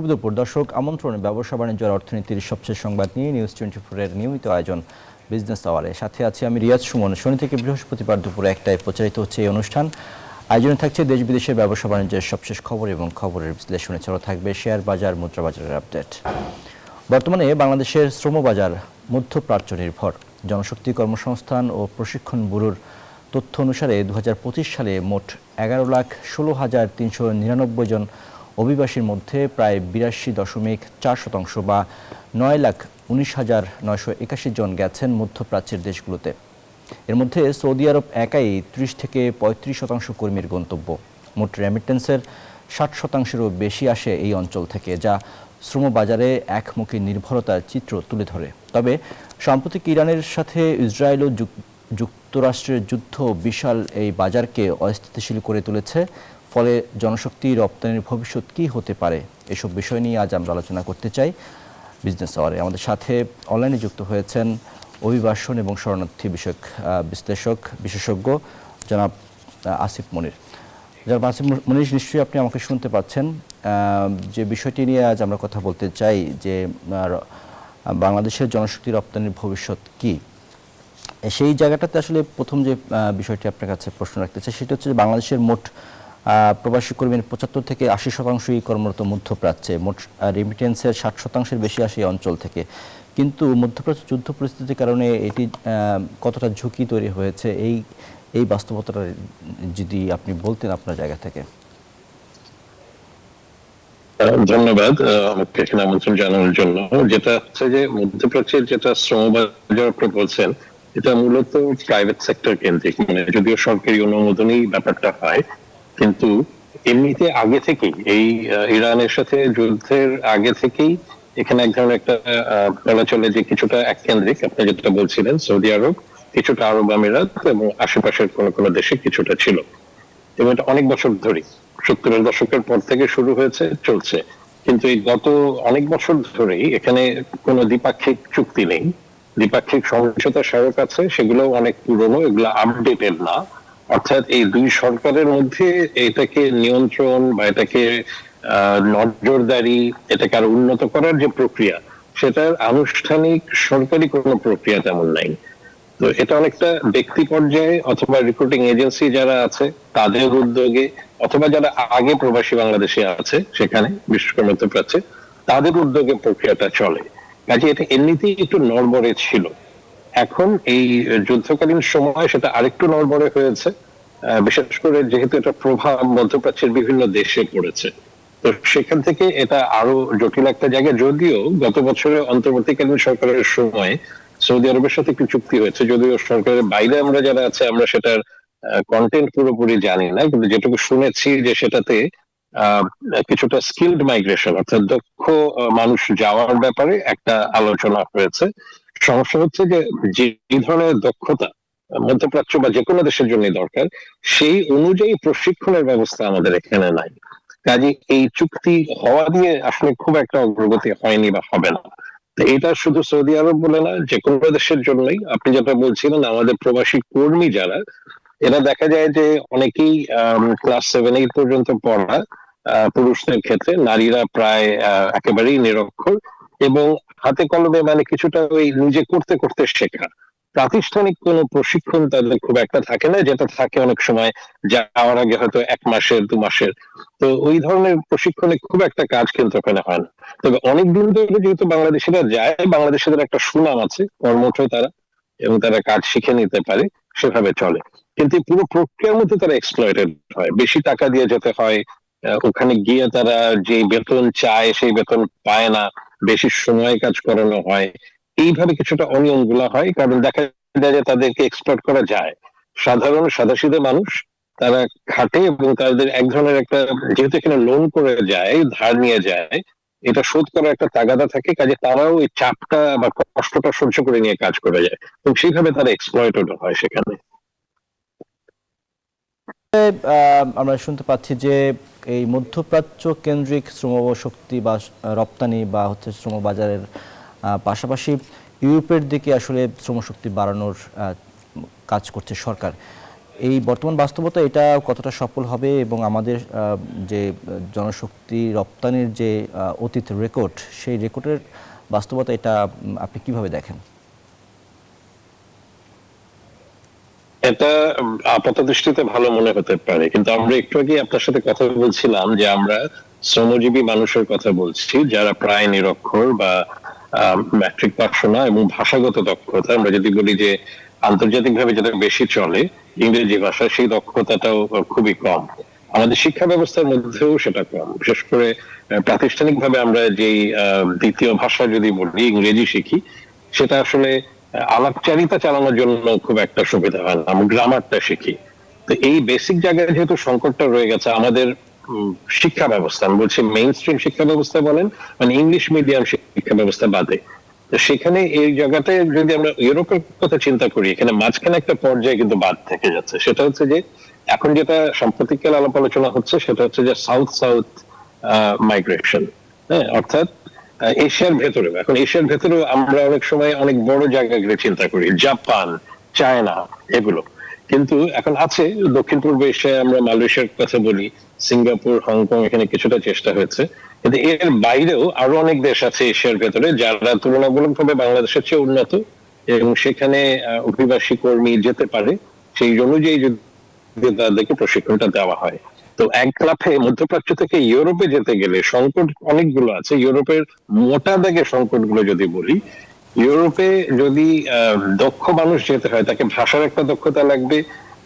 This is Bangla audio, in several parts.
দুপুর দর্শক, আমন্ত্রণে ব্যবসা বাণিজ্য আর অর্থনীতির সবচেয়ে সংবাদ নিয়ে নিউজ 24 এর নিয়মিত আয়োজন বিজনেস আওয়ারে। সাথে আছি আমি রিয়াজ সুমন। শনি থেকে বৃহস্পতিবার দুপুর 1টায় প্রচারিত হচ্ছে এই অনুষ্ঠান। আয়োজনে থাকছে দেশ বিদেশের ব্যবসা বাণিজ্যের সবশেষ খবর এবং খবরের বিশ্লেষণ। এছাড়াও থাকবে শেয়ার বাজার, মুদ্রা বাজারের আপডেট। বর্তমানে বাংলাদেশের শ্রমবাজার মধ্যপ্রাচ্য নির্ভর। জনশক্তি কর্মসংস্থান ও প্রশিক্ষণ ব্যুরোর তথ্য অনুসারে 2025 সালে মোট 11,16,399 জন অভিবাসীর মধ্যে প্রায় 82.4% বা 9,19,981 জন গেছেন মধ্যপ্রাচ্যের দেশগুলোতে। এর মধ্যে সৌদি আরব একাই 30 থেকে 35% কর্মীর গন্তব্য। মোট রেমিটেন্সের 60%-এরও বেশি আসে এই অঞ্চল থেকে, যা শ্রমবাজারে একমুখী নির্ভরতার চিত্র তুলে ধরে। তবে সাম্প্রতিক ইরানের সাথে ইসরায়েল ও যুক্তরাষ্ট্রের যুদ্ধ বিশাল এই বাজারকে অস্থিতিশীল করে তুলেছে। ফলে জনশক্তি রপ্তানির ভবিষ্যৎ কী হতে পারে, এসব বিষয় নিয়ে আজ আমরা আলোচনা করতে চাই বিজনেস আওয়ারে। আমাদের সাথে অনলাইনে যুক্ত হয়েছেন অভিবাসন এবং শরণার্থী বিষয়ক বিশেষজ্ঞ জনাব আসিফ মনির। জনাব আসিফ মনির, নিশ্চয়ই আপনি আমাকে শুনতে পাচ্ছেন। যে বিষয়টি নিয়ে আজ আমরা কথা বলতে চাই যে বাংলাদেশের জনশক্তি রপ্তানির ভবিষ্যৎ কী, সেই জায়গাটাতে আসলে প্রথম যে বিষয়টি আপনার কাছে প্রশ্ন রাখতে চাই সেটা হচ্ছে যে বাংলাদেশের মোট প্রবাসী কর্মীর 75 থেকে 80%ই কর্মরত মধ্যপ্রাচ্যে। মোট রেমিটেন্সের 60%-এর বেশি আসে এই অঞ্চল থেকে। কিন্তু মধ্যপ্রাচ্য যুদ্ধ পরিস্থিতির কারণে এটি কতটা ঝুঁকি তৈরি হয়েছে, এই বাস্তবতাটা যদি আপনি বলতেন আপনার জায়গা থেকে। ধন্যবাদ আমাকে এখানে আমন্ত্রণ জানানোর জন্য। যেটা হচ্ছে যে মধ্যপ্রাচ্যের যেটা শ্রমবাজার আপনি বলছেন, এটা মূলত প্রাইভেট সেক্টর কেন্দ্রিক, মানে যদিও সরকারি অনুমোদনেই ব্যাপারটা হয়, কিন্তু এমনিতে আগে থেকেই এই ইরানের সাথে যুদ্ধের আগে থেকেই এখানে এক ধরনের একটা বলা চলে যে কিছুটা এক কেন্দ্রিক। আপনি যেটা বলছিলেন সৌদি আরব, কিছুটা আরব আমিরাত এবং আশেপাশের কোন কোন দেশে কিছুটা ছিল, এবং এটা অনেক বছর ধরে 70-এর দশকের পর থেকে শুরু হয়েছে, চলছে। কিন্তু এই গত অনেক বছর ধরেই এখানে কোনো দ্বিপাক্ষিক চুক্তি নেই। দ্বিপাক্ষিক সমঝোতা স্মারক আছে, সেগুলো অনেক পুরনো, এগুলো আপডেটেড না। অর্থাৎ এই দুই সরকারের মধ্যে এটাকে নিয়ন্ত্রণ বা এটাকে নজরদারি, এটাকে আরো উন্নত করার যে প্রক্রিয়া, সেটার আনুষ্ঠানিক সরকারি কোনো প্রক্রিয়া তেমন নাই। তো এটা অনেকটা ব্যক্তি পর্যায়ে অথবা রিক্রুটিং এজেন্সি যারা আছে তাদের উদ্যোগে, অথবা যারা আগে প্রবাসী বাংলাদেশে আছে সেখানে বিশেষ করে মধ্যপ্রাচ্যে, তাদের উদ্যোগে প্রক্রিয়াটা চলে। কাজে এটা এমনিতেই একটু নড়বড়ে ছিল। এখন এই যুদ্ধকালীন সময় সেটা আরেকটু নড়বড়ে হয়েছে, বিশেষ করে যেহেতু এটা প্রভাব মধ্যপ্রাচ্যের বিভিন্ন দেশে পড়েছে। তো সেখান থেকে এটা আরো জটিল একটা জায়গা। যদিও গত বছরে অন্তর্বর্তীকালীন সরকারের সময় সৌদি আরবের সাথে একটি চুক্তি হয়েছে, যদিও সরকারের বাইরে আমরা যারা আছে আমরা সেটার কন্টেন্ট পুরোপুরি জানি না, কিন্তু যেটুকু শুনেছি যে সেটাতে কিছুটা স্কিলড মাইগ্রেশন অর্থাৎ দক্ষ মানুষ যাওয়ার ব্যাপারে একটা আলোচনা হয়েছে। সমস্যা হচ্ছে যে যে ধরনের দক্ষতা মধ্যপ্রাচ্য বা যে কোনো দেশের জন্য দরকার, সেই অনুযায়ী প্রশিক্ষণের ব্যবস্থা আমাদের এখানে নাই। কাজে এই চুক্তি হওয়া দিয়ে আসলে খুব একটা অগ্রগতি হয়নি বা হবে না। এটা শুধু সৌদি আরব বলে না, যে কোনো দেশের জন্যই। আপনি যেটা বলছিলেন আমাদের প্রবাসী কর্মী যারা, এরা দেখা যায় যে অনেকেই ক্লাস 7-8 পর্যন্ত পড়া পুরুষদের ক্ষেত্রে, নারীরা প্রায় একেবারেই নিরক্ষর, এবং হাতে কলমে মানে কিছুটা ওই নিজে করতে করতে শেখা। প্রাতিষ্ঠানিক কোনো প্রশিক্ষণ তাদের খুব একটা থাকে না, যেটা থাকে অনেক সময় যাওয়ার আগে হয়তো 1 মাসের 2 মাসের। তো ওই ধরনের প্রশিক্ষণে খুব একটা কাজ কিন্তু ওখানে হয় না। তবে অনেক দিন ধরে যেহেতু বাংলাদেশিরা যায়, বাংলাদেশিদের একটা সুনাম আছে, কর্মঠ তারা, এবং তারা কাজ শিখে নিতে পারে, সেভাবে চলে। কিন্তু পুরো প্রক্রিয়ার মধ্যে তারা এক্সপ্লয়েটেড হয়, বেশি টাকা দিয়ে যেতে হয়, ওখানে গিয়ে তারা যে বেতন চায় সেই বেতন পায় না, বেশি সময় কাজ করানো হয়, এইভাবে কিছুটা অনিয়ম গুলা হয়। কারণ দেখা যায় যে তাদেরকে এক্সপ্লয়েট করা যায়। সাধারণ সাদাসিধে মানুষ তারা খাটে, এবং তাদের এক ধরনের একটা, যেহেতু এখানে লোন করে যায়, ধার নিয়ে যায়, এটা শোধ করার একটা তাগাদা থাকে, কাজে তারাও এই চাপটা বা কষ্টটা সহ্য করে নিয়ে কাজ করে যায়, এবং সেইভাবে তারা এক্সপ্লয়েটেড হয় সেখানে। আমরা শুনতে পাচ্ছি যে এই মধ্যপ্রাচ্য কেন্দ্রিক শ্রমশক্তি বা রপ্তানি বা হচ্ছে শ্রমবাজারের পাশাপাশি ইউরোপের দিকে আসলে শ্রমশক্তি বাড়ানোর কাজ করছে সরকার। এই বর্তমান বাস্তবতা এটা কতটা সফল হবে এবং আমাদের যে জনশক্তি রপ্তানির যে অতীত রেকর্ড, সেই রেকর্ডের বাস্তবতা এটা আপনি কিভাবে দেখেন? এটা আপাত দৃষ্টিতে ভালো মনে হতে পারে, কিন্তু আমরা একটু আগে আপনার সাথে কথা বলছিলাম যে আমরা শ্রমজীবী মানুষের কথা বলছি যারা প্রায় নিরক্ষর বা ম্যাট্রিক পাস না, এবং ভাষাগত দক্ষতা আমরা যদি বলি যে আন্তর্জাতিকভাবে যেটা বেশি চলে ইংরেজি ভাষা, সেই দক্ষতাটাও খুবই কম। আমাদের শিক্ষা ব্যবস্থার মধ্যেও সেটা কম, বিশেষ করে প্রাতিষ্ঠানিকভাবে আমরা যেই দ্বিতীয় ভাষা যদি বলি ইংরেজি শিখি, সেটা আসলে আলাপচারিতা চালানোর জন্য খুব একটা সুবিধা হয় না, আমরা গ্রামারটা শিখি। তো এই বেসিক জায়গায় যেহেতু সংকটটা রয়ে গেছে আমাদের শিক্ষা ব্যবস্থা, আমি বলছি মেইন স্ট্রিম শিক্ষা ব্যবস্থা বলেন, মানে ইংলিশ মিডিয়াম শিক্ষা ব্যবস্থা বাদে, তো সেখানে এই জায়গাটায় যদি আমরা ইউরোপের কথা চিন্তা করি, এখানে মাঝখানে একটা পর্যায়ে কিন্তু বাদ থেকে যাচ্ছে। সেটা হচ্ছে যে এখন যেটা সাম্প্রতিককাল আলাপ আলোচনা হচ্ছে সেটা হচ্ছে যে সাউথ সাউথ মাইগ্রেশন। হ্যাঁ, অর্থাৎ এশিয়ার ভেতরে, এখন এশিয়ার ভেতরেও আমরা অনেক সময় অনেক বড় জায়গাগুলো চিন্তা করি, জাপান, চায়না, এগুলো। কিন্তু এখন আছে দক্ষিণ পূর্ব এশিয়ায়, আমরা মালয়েশিয়ার কথা বলি, সিঙ্গাপুর, হংকং, এখানে কিছুটা চেষ্টা হয়েছে। কিন্তু এর বাইরেও আরো অনেক দেশ আছে এশিয়ার ভেতরে যারা তুলনামূলকভাবে বাংলাদেশের চেয়ে উন্নত, এবং সেখানে অভিবাসী কর্মী যেতে পারে সেই অনুযায়ী যদি তাদেরকে প্রশিক্ষণটা দেওয়া হয়। তো এক লাফে মধ্যপ্রাচ্য থেকে ইউরোপে যেতে গেলে সংকট অনেকগুলো আছে। ইউরোপের মোটা দাগে সংকটগুলো যদি বলি, ইউরোপে যদি দক্ষ মানুষ যেতে হয় তাকে ভাষার একটা দক্ষতা লাগবে,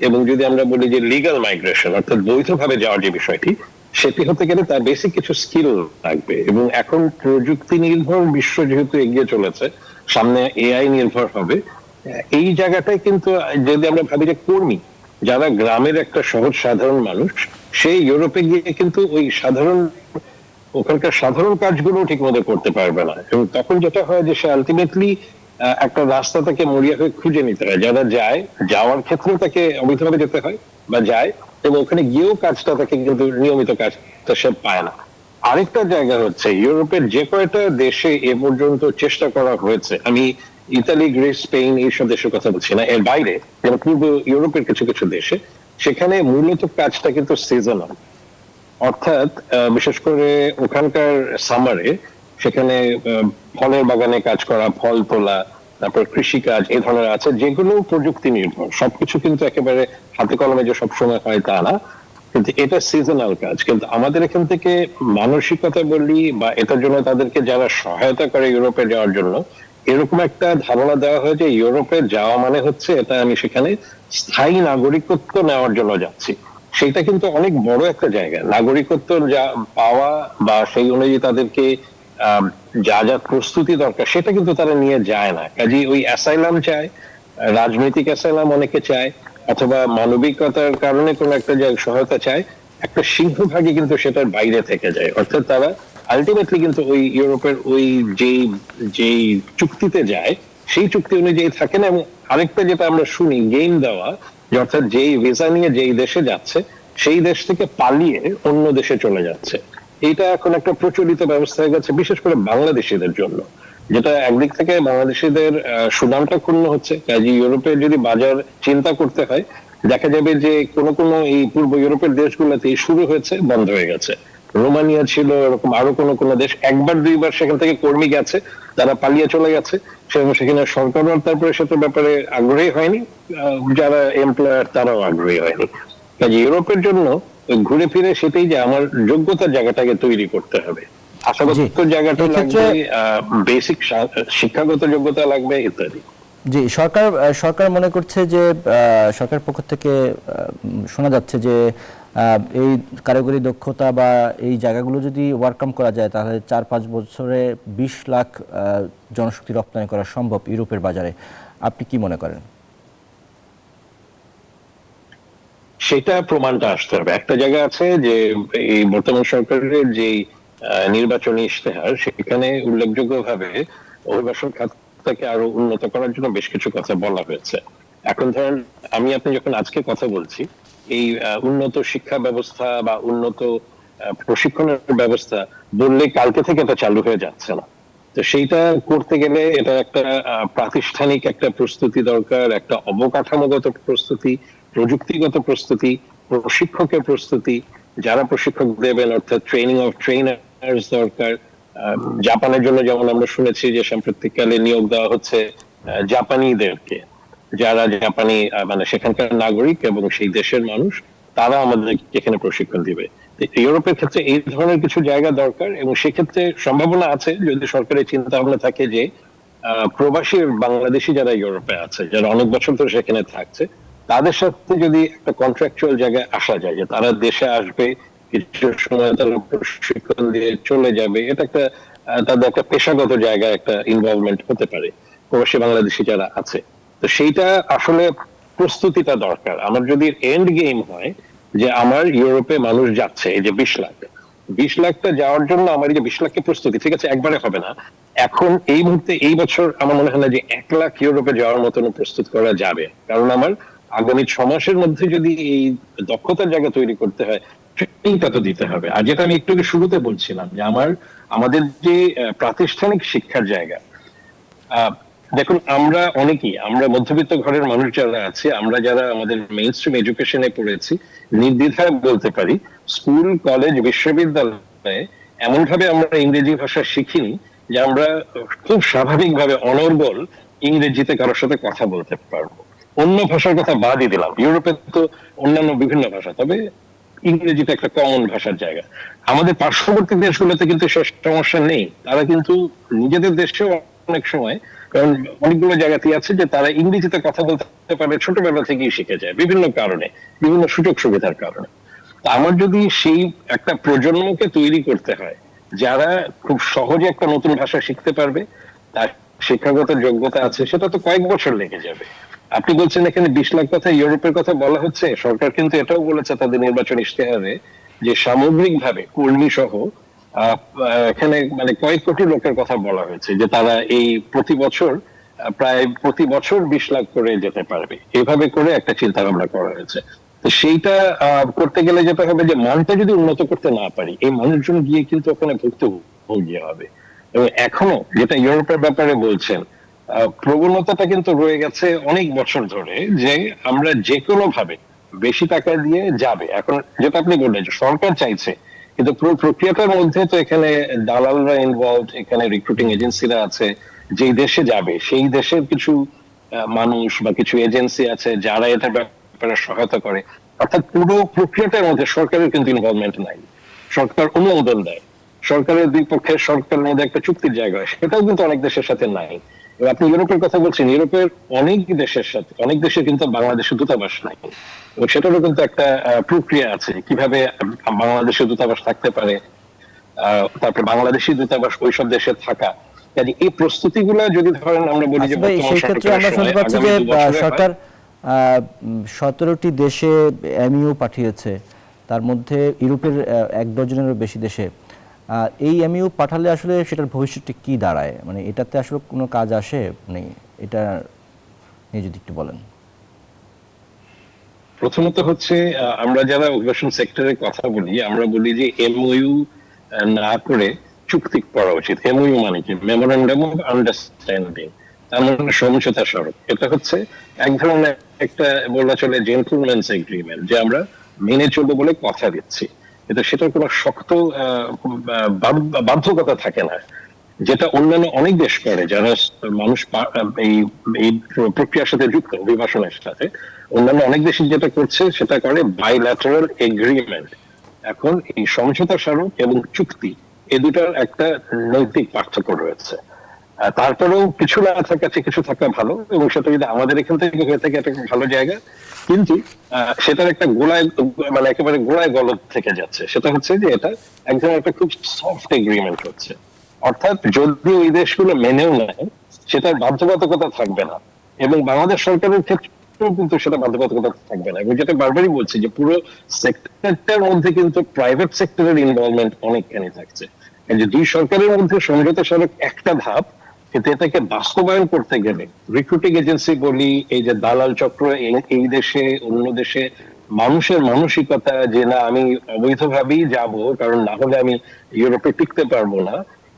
এবং যদি আমরা বলি যে লিগ্যাল মাইগ্রেশন অর্থাৎ বৈধভাবে যাওয়ার যে বিষয়টি, সেটি হতে গেলে তার বেসিক কিছু স্কিল লাগবে। এবং এখন প্রযুক্তি নির্ভর বিশ্ব যেহেতু এগিয়ে চলেছে, সামনে এআই নির্ভর হবে, এই জায়গাটায় কিন্তু যদি আমরা ভাবি যে কর্মী যারা গ্রামের একটা সহজ সাধারণ মানুষ, সেই ইউরোপে গিয়ে কিন্তু ওই ওখানকার সাধারণ কাজগুলো ঠিক মতো করতে পারবে না, এবং তখন যেটা হয় যে সে আলটিমেটলি একটা রাস্তা তাকে মরিয়া হয়ে খুঁজে নিতে হয়। যারা যায়, যাওয়ার ক্ষেত্রেও তাকে অবৈধভাবে যেতে হয় বা যায়, এবং ওখানে গিয়েও কাজটা তাকে কিন্তু নিয়মিত কাজটা সে পায় না। আরেকটা জায়গা হচ্ছে ইউরোপের যে কয়টা দেশে এ পর্যন্ত চেষ্টা করা হয়েছে, আমি ইতালি, গ্রিস, স্পেন এইসব দেশের কথা বলছি না, এর বাইরে যেমন পূর্ব ইউরোপের কিছু কিছু দেশে, সেখানে মূলত কাজটা কিন্তু সিজনাল। অর্থাৎ বিশেষ করে ওখানকার সামারে সেখানে ফলের বাগানে কাজ করা, ফল তোলা, তারপর কৃষি কাজ, এই ধরনের আছে যেগুলো প্রযুক্তি নির্ভর। সবকিছু কিন্তু একেবারে হাতে কলমে যে সবসময় হয় তা না, কিন্তু এটা সিজনাল কাজ। কিন্তু আমাদের এখান থেকে মানসিকতা বলি বা এটার জন্য তাদেরকে যারা সহায়তা করে ইউরোপে যাওয়ার জন্য, এরকম একটা ধারণা দেওয়া হয় যে ইউরোপে যাওয়া মানে হচ্ছে এটা আমি সেখানে স্থায়ী নাগরিকত্ব নেওয়ার জন্য যাচ্ছি। সেটা কিন্তু অনেক বড় একটা জায়গা, নাগরিকত্ব যা পাওয়া বা সেই অনুযায়ী তাদেরকে যা যা প্রস্তুতি দরকার সেটা কিন্তু তারা নিয়ে যায় না। কাজে ওই অ্যাসাইলাম চায়, রাজনৈতিক অ্যাসাইলাম অনেকে চায়, অথবা মানবিকতার কারণে কোন একটা সহায়তা চায়, একটা সিংহভাগই কিন্তু সেটার বাইরে থেকে যায়। অর্থাৎ তারা আলটিমেটলি কিন্তু ওই ইউরোপের ওই যেই যেই চুক্তিতে যায় সেই চুক্তি অনুযায়ী থাকে না। এবং আরেকটা যেটা আমরা শুনি, গেম দেওয়া, যে অর্থাৎ যেই ভিসা নিয়ে যেই দেশে যাচ্ছে সেই দেশ থেকে পালিয়ে অন্য দেশে চলে যাচ্ছে। এটা এখন একটা প্রচলিত ব্যবস্থা হয়ে গেছে, বিশেষ করে বাংলাদেশিদের জন্য, যেটা একদিক থেকে বাংলাদেশিদের সুনামটা ক্ষুণ্ণ হচ্ছে। কাজে ইউরোপের যদি বাজার চিন্তা করতে হয়, দেখা যাবে যে কোন এই পূর্ব ইউরোপের দেশগুলোতে শুরু হয়েছে, বন্ধ হয়ে গেছে। রোমানিয়া ছিল, এরকম আরো কোন দেশ একবার দুইবার সেখান থেকে কর্মী গেছে, তারা পালিয়ে চলে গেছে, সেখানে সরকারও তারপরে সেটার ব্যাপারে আগ্রহী হয়নি, যারা এমপ্লয়ার তারাও আগ্রহী হয়নি। কাজে ইউরোপের জন্য ঘুরে ফিরে সেটাই যে আমার যোগ্যতার জায়গাটাকে তৈরি করতে হবে, আশাগত জায়গাটা লাগবে, বেসিক শিক্ষাগত যোগ্যতা লাগবে, ইত্যাদি। জি, সরকার মনে করছে যে সরকার পক্ষ থেকে শোনা যাচ্ছে যে এই কারিগরি দক্ষতা বা এই জায়গাগুলো যদি ওয়ার্কআউট করা যায় তাহলে 4-5 বছরে 20 লাখ জনশক্তি রপ্তানি করা সম্ভব ইউরোপের বাজারে। আপনি কি মনে করেন? সেটা প্রমাণটা আসতে হবে। একটা জায়গা আছে যে এই বর্তমান সরকারের যে নির্বাচনী ইশতেহার, সেখানে উল্লেখযোগ্যভাবে অভিবাসন খাতটাকে আরো উন্নত করার জন্য বেশ কিছু কথা বলা হয়েছে। এখন ধরেন আপনি যখন আজকে কথা বলছি, এই উন্নত শিক্ষা ব্যবস্থা বা উন্নত প্রশিক্ষণের ব্যবস্থা বললে কালকে থেকে এটা চালু হয়ে যাচ্ছে না। তো তো সেইটা করতে গেলে এটা একটা প্রাতিষ্ঠানিক একটা প্রস্তুতি দরকার, একটা অবকাঠামোগত প্রস্তুতি, প্রযুক্তিগত প্রস্তুতি, প্রশিক্ষকের প্রস্তুতি, যারা প্রশিক্ষক দেবেন অর্থাৎ ট্রেনিং অফ ট্রেনার্স দরকার। জাপানের জন্য যেমন আমরা শুনেছি যে সাম্প্রতিককালে নিয়োগ দেওয়া হচ্ছে জাপানিদেরকে, যারা জাপানি মানে সেখানকার নাগরিক এবং সেই দেশের মানুষ, তারা আমাদের এখানে প্রশিক্ষণ দিবে। ইউরোপের ক্ষেত্রে এই ধরনের কিছু জায়গা দরকার, এবং সেক্ষেত্রে সম্ভাবনা আছে যদি সরকারের চিন্তা ভাবনা থাকে যে প্রবাসী বাংলাদেশি যারা ইউরোপে আছে, যারা অনেক বছর ধরে সেখানে থাকছে, তাদের সাথে যদি একটা কন্ট্রাকচুয়াল জায়গায় আসা যায় যে তারা দেশে আসবে, কিছু সময় তারা প্রশিক্ষণ দিয়ে চলে যাবে, এটা একটা তাদের একটা পেশাগত জায়গায় একটা ইনভলভমেন্ট হতে পারে প্রবাসী বাংলাদেশি যারা আছে। তো সেইটা আসলে প্রস্তুতিটা দরকার। আমার যদি এন্ড গেম হয় যে আমার ইউরোপে মানুষ যাচ্ছে এই যে 20 লাখ, 20 লাখটা যাওয়ার জন্য আমার এই যে 20 লাখের প্রস্তুতি, ঠিক আছে একবারে হবে না, এখন এই মুহূর্তে এই বছর আমার মনে হয় না যে 1 লাখ ইউরোপে যাওয়ার মতন প্রস্তুত করা যাবে, কারণ আমার আগামী 6 মাসের মধ্যে যদি এই দক্ষতার জায়গা তৈরি করতে হয়, ট্রেনিংটা তো দিতে হবে। আর যেটা আমি একটু শুরুতে বলছিলাম যে আমাদের যে প্রাতিষ্ঠানিক শিক্ষার জায়গা, দেখুন আমরা মধ্যবিত্ত ঘরের মানুষ যারা আছে, আমরা যারা আমাদের মেইন স্ট্রিম এডুকেশনে পড়েছি, নির্দ্বিধায় বলতে পারি স্কুল, কলেজ, বিশ্ববিদ্যালয়ে এমন ভাবে আমরা ইংরেজি ভাষা শিখিনি যে আমরা খুব স্বাভাবিকভাবে অনর্গল ইংরেজিতে কারোর সাথে কথা বলতে পারবো। অন্য ভাষার কথা বাদই দিলাম, ইউরোপে তো অন্যান্য বিভিন্ন ভাষা, তবে ইংরেজিটা একটা কমন ভাষার জায়গা। আমাদের পার্শ্ববর্তী দেশগুলোতে কিন্তু সে সমস্যা নেই, তারা কিন্তু নিজেদের দেশেও অনেক সময়, কারণ অনেকগুলো জায়গাতেই আছে যে তারা ইংরেজিতে কথা বলতে পারে, ছোটবেলা থেকেই শিখে যায় বিভিন্ন কারণে, বিভিন্ন সুযোগ সুবিধার কারণে। তা আমার যদি সেই একটা প্রজন্মকে তৈরি করতে হয় যারা খুব সহজে একটা নতুন ভাষা শিখতে পারবে, তার শিক্ষাগত যোগ্যতা আছে, সেটা তো কয়েক বছর লেগে যাবে। আপনি বলছেন এখানে 20 লাখ কথা, ইউরোপের কথা বলা হচ্ছে, সরকার কিন্তু এটাও বলেছে তাদের নির্বাচন ইশতেহারে যে সামগ্রিকভাবে কর্মী সহ এখানে মানে কয়েক কোটি লোকের কথা বলা হয়েছে যে তারা এই প্রায় প্রতি বছর 20 লাখ করে যেতে পারবে, এভাবে করে একটা চিন্তা ভাবনা করা হয়েছে। তো সেইটা করতে গেলে যেটা হবে যে মানটা যদি উন্নত করতে না পারি, এই মানুষজন গিয়ে কিন্তু ওখানে ভুক্তভোগী হবে। এবং এখনো যেটা ইউরোপের ব্যাপারে বলছেন, প্রবণতাটা কিন্তু রয়ে গেছে অনেক বছর ধরে যে আমরা যে কোনো ভাবে বেশি টাকা দিয়ে যাবে। এখন যেটা আপনি বললেন যে সরকার চাইছে, কিন্তু পুরো প্রক্রিয়াটার মধ্যে তো এখানে দালালরা ইনভলভ, এখানে রিক্রুটিং এজেন্সিরা আছে, যেই দেশে যাবে সেই দেশের কিছু মানুষ বা কিছু এজেন্সি আছে যারা এটা ব্যাপারে সহায়তা করে। অর্থাৎ পুরো প্রক্রিয়াটার মধ্যে সরকারের কিন্তু ইনভলভমেন্ট নাই, সরকার অনুমোদন দেয়, সরকারের দুই পক্ষের সরকারের মধ্যে একটা চুক্তির জায়গা হয়, সেটাও কিন্তু অনেক দেশের সাথে নাই। এবার আপনি ইউরোপের কথা বলছেন, ইউরোপের অনেক দেশের সাথে, অনেক দেশে কিন্তু বাংলাদেশের দূতাবাস নাই, এবং সেটারও কিন্তু একটা প্রক্রিয়া আছে কিভাবে বাংলাদেশের দূতাবাস থাকতে পারে, তারপরে বাংলাদেশি দূতাবাস ওইসব দেশে থাকা। কাজে এই প্রস্তুতিগুলো যদি ধরেন আমরা বলি যে সেই ক্ষেত্রে আমরা শুনতে পাচ্ছি যে সরকার 17টি দেশে এমইউ পাঠিয়েছে, তার মধ্যে ইউরোপের 1 ডজনেরও বেশি দেশে। এই এমইউ পাঠালে আসলে সেটার ভবিষ্যৎটা কি দাঁড়ায়, মানে এটাতে আসলে কোনো কাজ আসে, মানে এটা নিয়ে যদি একটু বলেন। প্রথমত হচ্ছে আমরা যারা অভিবাসন সেক্টরের কথা বলি, আমরা বলি যে এমওইউ না করে চুক্তি করা উচিত। এমওইউ মানে কি? মেমোরেন্ডাম অফ আন্ডারস্ট্যান্ডিং, তার মানে সমঝোতা স্মারক। এটা হচ্ছে এক ধরনের একটা বলা চলে জেন্টলম্যানস এগ্রিমেন্ট, যে আমরা মেনে চলবো বলে কথা দিচ্ছি, কিন্তু সেটার কোনো শক্ত বাধ্যকতা থাকে না, যেটা অন্যান্য অনেক দেশ করে যারা মানুষ এই প্রক্রিয়ার সাথে যুক্ত, অভিবাসনের সাথে। অন্যান্য অনেক দেশ যেটা করছে সেটা করে বাইল্যাটারাল এগ্রিমেন্ট। এখন এই সমঝোতা স্মারক এবং চুক্তি, এই দুটার একটা নৈতিক পার্থক্য রয়েছে। তারপরেও কিছু না থাকা কিছু থাকা ভালো, এবং সেটা যদি আমাদের এখান থেকে হয়ে থাকে একটা ভালো জায়গা, কিন্তু সেটার একটা গোড়ায় মানে একেবারে গোড়ায় গলদ থেকে যাচ্ছে। সেটা হচ্ছে যে এটা একদম একটা খুব সফট এগ্রিমেন্ট হচ্ছে, অর্থাৎ যদি ওই দেশগুলো মেনেও নেয় সেটার বাধ্যবাধকতা থাকবে না, এবং বাংলাদেশ সরকারের ক্ষেত্রেও কিন্তু সেটা বাধ্যবাধকতা থাকবে না। এবং যেটা বারবারই বলছি যে পুরো সেক্টরটার মধ্যে কিন্তু প্রাইভেট সেক্টরের ইনভলভমেন্ট অনেকখানি থাকছে। যে দুই সরকারের মধ্যে সমঝোতা স্মারক একটা ধাপ, কিন্তু এটাকে বাস্তবায়ন করতে গেলে রিক্রুটিং এজেন্সি বলি, এই যে দালাল চক্র এই দেশে অন্য দেশে, মানুষের মানসিকতা যে না আমি অবৈধভাবেই যাব কারণ না হলে আমি ইউরোপে টিকতে পারবো না,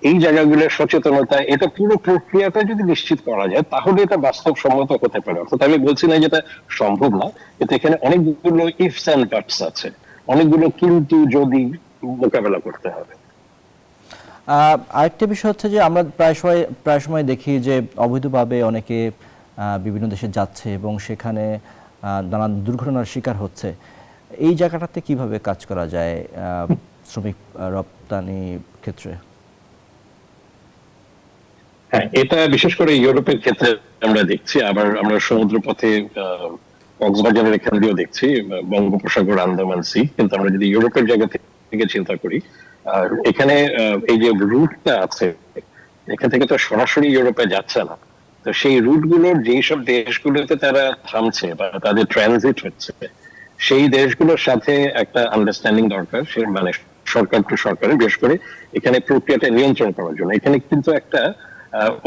এই জায়গাগুলোর সচেতনতা, এটা পুরো প্রক্রিয়াটা যদি নিশ্চিত করা যায় তাহলে এটা বাস্তবসম্মত হতে পারে। অর্থাৎ আমি বলছি না যেটা সম্ভব না, কিন্তু এখানে অনেকগুলো ইফস এন্ড বাটস আছে, অনেকগুলো কিন্তু যদি মোকাবেলা করতে হবে। আরেকটা বিষয় হচ্ছে যে আমরা প্রায় সময় দেখি যে অবৈধভাবে অনেকে বিভিন্ন দেশে যাচ্ছে এবং সেখানে নানান দুর্ঘটনার শিকার হচ্ছে। এই জায়গাটাতে কিভাবে কাজ করা যায় শ্রমিক রপ্তানি ক্ষেত্রে? হ্যাঁ, এটা বিশেষ করে ইউরোপের ক্ষেত্রে আমরা দেখছি, আবার আমরা সমুদ্রপথে কক্সবাজারের এখান দিয়েও দেখছি, বঙ্গোপসাগর, আন্দামান সি। কিন্তু আমরা যদি ইউরোপের জায়গা থেকে চিন্তা করি, এখানে এই যে রুটটা আছে, এখান থেকে তো সরাসরি ইউরোপে যাচ্ছে না। তো সেই রুট গুলোর যেই সব দেশগুলোতে তারা থামছে বা তাদের ট্রানজিট হচ্ছে, সেই দেশগুলোর সাথে একটা আন্ডারস্ট্যান্ডিং দরকার। সে মানে সরকার টু সরকারের, বিশেষ করে এখানে প্রক্রিয়াটা নিয়ন্ত্রণ করার জন্য। এখানে কিন্তু একটা